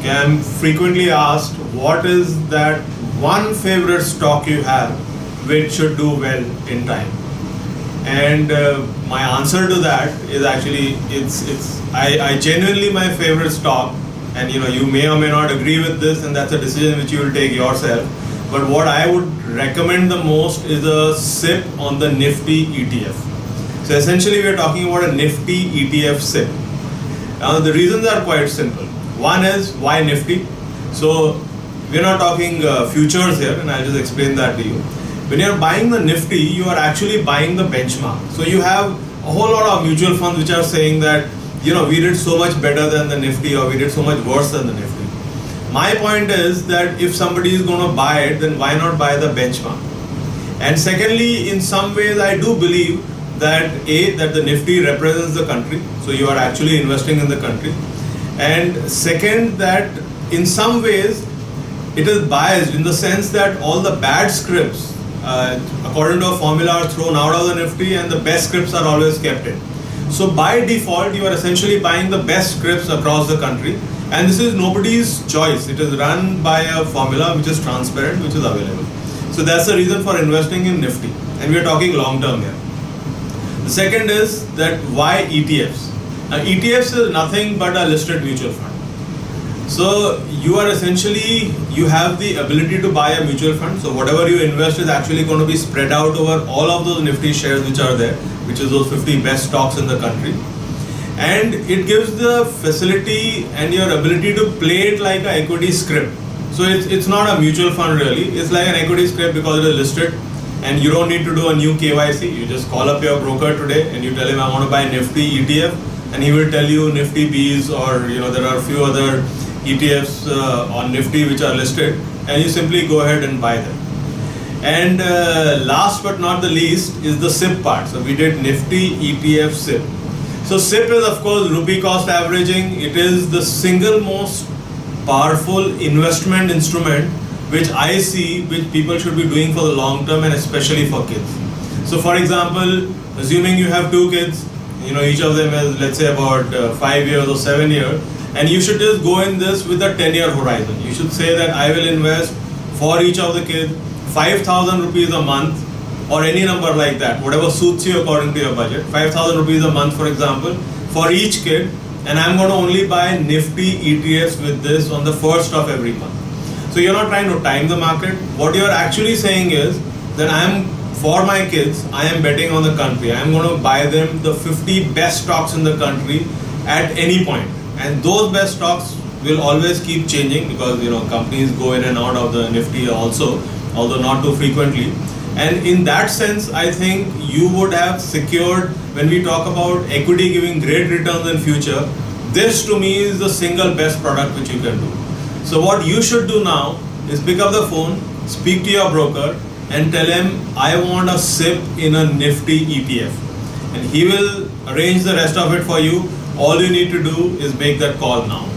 Okay, I'm frequently asked, what is that one favorite stock you have which should do well in time? And my answer to that is actually I genuinely my favorite stock, and you may or may not agree with this, and that's a decision which you will take yourself. But what I would recommend the most is a SIP on the Nifty ETF. So essentially we are talking about a Nifty ETF SIP. Now the reasons are quite simple. One is, why Nifty? So we're not talking futures here, and I'll just explain that to you. When you're buying the Nifty, you are actually buying the benchmark. So you have a whole lot of mutual funds which are saying that, we did so much better than the Nifty, or we did so much worse than the Nifty. My point is that if somebody is going to buy it, then why not buy the benchmark? And secondly, in some ways, I do believe that that the Nifty represents the country. So you are actually investing in the country. And second, that in some ways, it is biased in the sense that all the bad scripts, according to a formula, are thrown out of the Nifty, and the best scripts are always kept in. So by default, you are essentially buying the best scripts across the country, and this is nobody's choice. It is run by a formula which is transparent, which is available. So that's the reason for investing in Nifty, and we are talking long term here. The second is that why ETFs? Now, ETFs is nothing but a listed mutual fund. So you have the ability to buy a mutual fund. So whatever you invest is actually going to be spread out over all of those Nifty shares which are there, which is those 50 best stocks in the country. And it gives the facility and your ability to play it like an equity script. So it's not a mutual fund really, it's like an equity script because it is listed, and you don't need to do a new KYC. You just call up your broker today and you tell him, I want to buy Nifty ETF, and he will tell you Nifty Bs, or there are a few other ETFs on Nifty which are listed, and you simply go ahead and buy them. And last but not the least is the SIP part. So we did Nifty ETF SIP. So SIP is of course rupee cost averaging. It is the single most powerful investment instrument which I see which people should be doing for the long term, and especially for kids. So for example, assuming you have two kids, each of them is, let's say, about 5 years or 7 years, and you should just go in this with a 10-year horizon. You should say that I will invest for each of the kids 5,000 rupees a month, or any number like that, whatever suits you according to your budget. 5,000 rupees a month, for example, for each kid, and I'm going to only buy Nifty ETFs with this on the first of every month. So you're not trying to time the market. What you're actually saying is that for my kids, I am betting on the country. I'm going to buy them the 50 best stocks in the country at any point. And those best stocks will always keep changing because companies go in and out of the Nifty also, although not too frequently. And in that sense, I think you would have secured, when we talk about equity giving great returns in future, this to me is the single best product which you can do. So what you should do now is pick up the phone, speak to your broker, and tell him, I want a SIP in a Nifty ETF. And he will arrange the rest of it for you. All you need to do is make that call now.